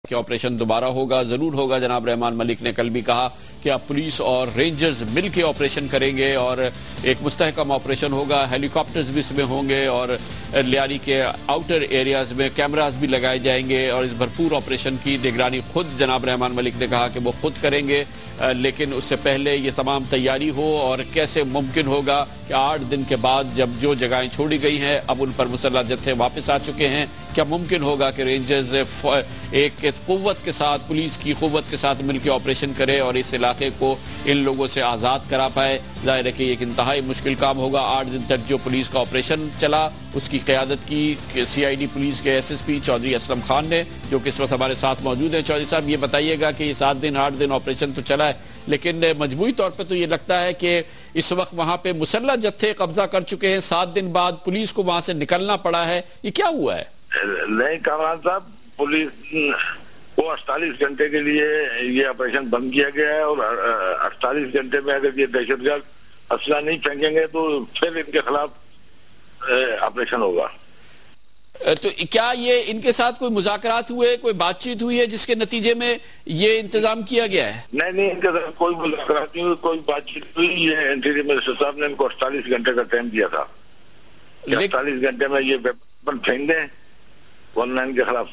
कि ऑपरेशन दोबारा होगा, जरूर होगा। जनाब रहमान मलिक ने कल भी कहा कि अब पुलिस और रेंजर्स मिलकर ऑपरेशन करेंगे और एक मुस्तहकम ऑपरेशन होगा। हेलीकॉप्टर्स भी इसमें होंगे और लियारी के आउटर एरियाज में कैमरास भी लगाए जाएंगे और इस भरपूर ऑपरेशन की निगरानी खुद जनाब रहमान मलिक ने कहा कि वो खुद करेंगे। लेकिन उससे पहले ये तमाम तैयारी हो और कैसे मुमकिन होगा कि 8 दिन के बाद जब जो जगहें छोड़ी गई हैं अब उन पर मुसल्लह जत्थे वापस आ चुके हैं, क्या मुमकिन होगा कि रेंजर्स एक कुव्वत के साथ, पुलिस की कुव्वत के साथ मिलकर ऑपरेशन करे और इस इलाके को इन लोगों से आज़ाद करा पाए। जाहिर है कि एक इंतहाई मुश्किल काम होगा। 8 दिन तक जो पुलिस का ऑपरेशन चला उसकी क़यादत की CID पुलिस के SSP चौधरी असलम खान ने, जो कि इस वक्त हमारे साथ मौजूद हैं। चौधरी साहब, ये बताइएगा कि ये 7 दिन 8 दिन ऑपरेशन तो चला है, लेकिन मजबूरी तौर पर तो ये लगता है कि इस वक्त वहां पे मुसल्लह जत्थे कब्जा कर चुके हैं। 7 दिन बाद पुलिस को वहां से निकलना पड़ा है, ये क्या हुआ है? नहीं कामरान साहब, पुलिस को 48 घंटे के लिए ये ऑपरेशन बंद किया गया है और 48 घंटे में अगर ये दहशतगर्द असला नहीं फेंकेंगे तो फिर इनके खिलाफ ऑपरेशन होगा। तो क्या ये इनके साथ कोई मुज़ाकरात हुए, कोई बातचीत हुई है जिसके नतीजे में ये इंतजाम किया गया है? नहीं, इनके साथ कोई मुज़ाकरात नहीं हुई, कोई बातचीत हुई। ये इंटीरियर मिनिस्टर साहब ने इनको 48 घंटे का टाइम दिया था। 48 घंटे में ये वेपन फेंक दें वरना इनके खिलाफ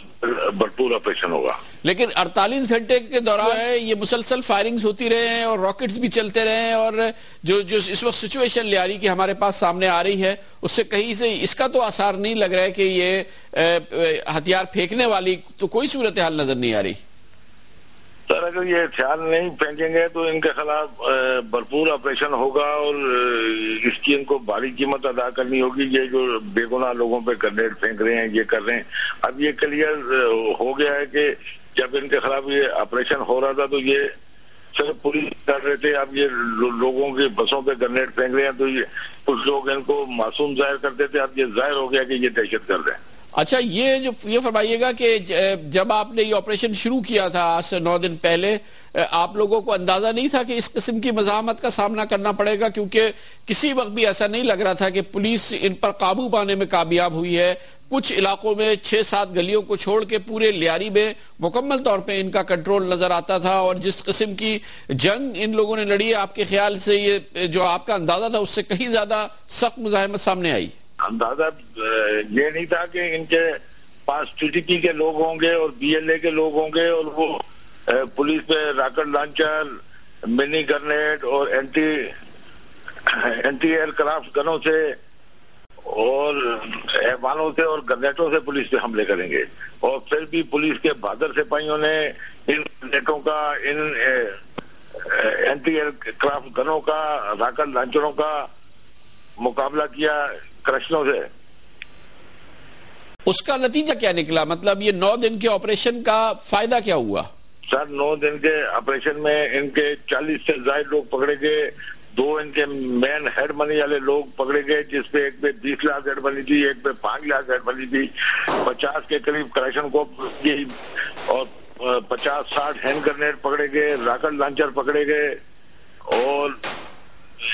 भरपूर ऑपरेशन होगा। लेकिन 48 घंटे के दौरान ये मुसलसल फायरिंग्स होती रहे हैं और रॉकेट्स भी चलते रहे हैं और जो इस वक्त सिचुएशन लियारी की हमारे पास सामने आ रही है उससे कहीं से इसका तो आसार नहीं लग रहा है कि ये हथियार फेंकने वाली तो कोई सूरत हाल नजर नहीं आ रही। सर, अगर ये हथियार नहीं फेंकेंगे तो इनके खिलाफ भरपूर ऑपरेशन होगा और इसकी इनको भारी कीमत अदा करनी होगी। ये जो बेगुनाह लोगों पे ग्रेनेड फेंक रहे हैं, ये कर रहे हैं। अब ये क्लियर हो गया है कि जब इनके खिलाफ ये ऑपरेशन हो रहा था तो ये सिर्फ पुलिस कर रहे थे, अब ये लोगों की बसों पे ग्रेनेड फेंक रहे हैं तो ये कुछ लोग इनको मासूम जाहिर करते थे, अब ये जाहिर हो गया कि ये दहशतगर्द है। अच्छा, ये फरमाइएगा कि जब आपने ये ऑपरेशन शुरू किया था आज से 9 दिन पहले, आप लोगों को अंदाजा नहीं था कि इस किस्म की मज़ाहमत का सामना करना पड़ेगा? क्योंकि किसी वक्त भी ऐसा नहीं लग रहा था कि पुलिस इन पर काबू पाने में कामयाब हुई है। कुछ इलाकों में 6-7 गलियों को छोड़ के पूरे लियारी में मुकम्मल तौर पे इनका कंट्रोल नजर आता था और जिस किस्म की जंग इन लोगों ने लड़ी है, आपके ख्याल से ये जो आपका अंदाजा था उससे कहीं ज्यादा सख्त मुजाहिमत सामने आई? अंदाजा ये नहीं था कि इनके पास TTP के लोग होंगे और BLA के लोग होंगे और वो पुलिस पे रॉकेट लॉन्चर, मिनी ग्रेनेड और एंटी एयरक्राफ्ट गनों से और हैवानों से और ग्रेनेडों से पुलिस पे हमले करेंगे। और फिर भी पुलिस के बहादुर सिपाहियों ने इन ग्रेनेडों का, इन एंटी एयरक्राफ्ट गनों का, रॉकेट लॉन्चरों का मुकाबला किया क्रशनों से। उसका नतीजा क्या निकला? मतलब ये 9 दिन के ऑपरेशन का फायदा क्या हुआ? सर, 9 दिन के ऑपरेशन में इनके 40 से ज्यादा लोग पकड़े गए। 2 इनके मेन हेड मनी वाले लोग पकड़े गए, जिसपे एक पे 20 लाख हेड मनी थी, एक पे 5 लाख हेड मनी थी। 50 के करीब कलेक्शन को और 50-60 हैंड ग्रेनेड पकड़े गए, रॉकेट लॉन्चर पकड़े गए और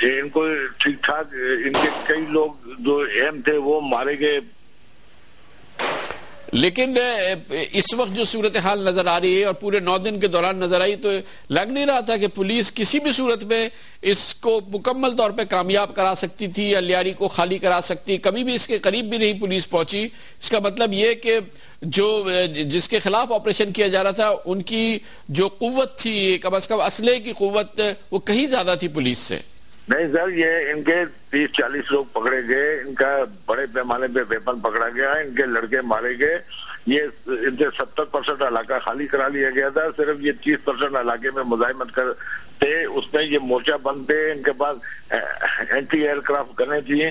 इनको ठीक ठाक इनके कई लोग जो एम थे वो मारे गए। लेकिन इस वक्त जो सूरत हाल नजर आ रही है और पूरे 9 दिन के दौरान नजर आई, तो लग नहीं रहा था कि पुलिस किसी भी सूरत में इसको मुकम्मल तौर पे कामयाब करा सकती थी या लियारी को खाली करा सकती। कभी भी इसके करीब भी नहीं पुलिस पहुंची। इसका मतलब ये कि जो जिसके खिलाफ ऑपरेशन किया जा रहा था उनकी जो कुव्वत थी, कम अज कम असले की कुव्वत, वो कहीं ज्यादा थी पुलिस से। नहीं सर, ये इनके 30-40 लोग पकड़े गए, इनका बड़े पैमाने पे वेपन पकड़ा गया, इनके लड़के मारे गए। ये इनसे 70% इलाका खाली करा लिया गया था। सिर्फ ये 30% इलाके में मुजाहिमत करते, उसमें ये मोर्चा बंद थे। इनके पास एंटी एयरक्राफ्ट गने थी,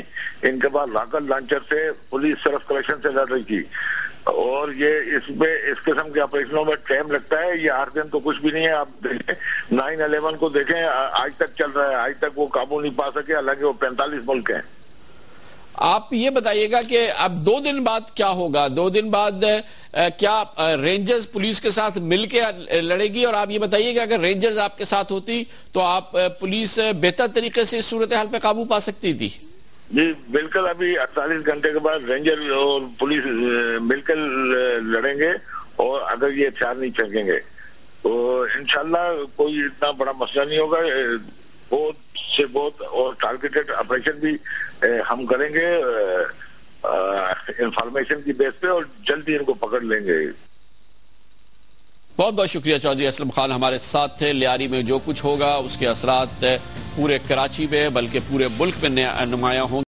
इनके पास रॉकेट लॉन्चर से पुलिस सिर्फ कलेक्शन से लड़ रही थी। और ये इसमें इस किस्म के ऑपरेशनों में टाइम लगता है। ये 8 दिन तो कुछ भी नहीं है। आप देखें 9/11 को देखें, आज तक चल रहा है, आज तक वो काबू नहीं पा सके, हालांकि वो 45 मुल्क हैं। आप ये बताइएगा कि अब 2 दिन बाद क्या होगा? 2 दिन बाद क्या रेंजर्स पुलिस के साथ मिलकर लड़ेगी? और आप ये बताइएगा अगर रेंजर्स आपके साथ होती तो आप पुलिस बेहतर तरीके से इस सूरत हाल पे काबू पा सकती थी? जी बिल्कुल। अभी 48 घंटे के बाद रेंजर और पुलिस मिलकर लड़ेंगे और अगर ये हथियार नहीं फेंकेंगे तो इंशाल्लाह कोई इतना बड़ा मसला नहीं होगा। बहुत से बहुत और टारगेटेड ऑपरेशन भी हम करेंगे इंफॉर्मेशन की बेस पे, और जल्दी इनको पकड़ लेंगे। बहुत बहुत शुक्रिया चौधरी असलम खान हमारे साथ थे। लियारी में जो कुछ होगा उसके असरात पूरे कराची में बल्कि पूरे मुल्क में नुमायां होंगे।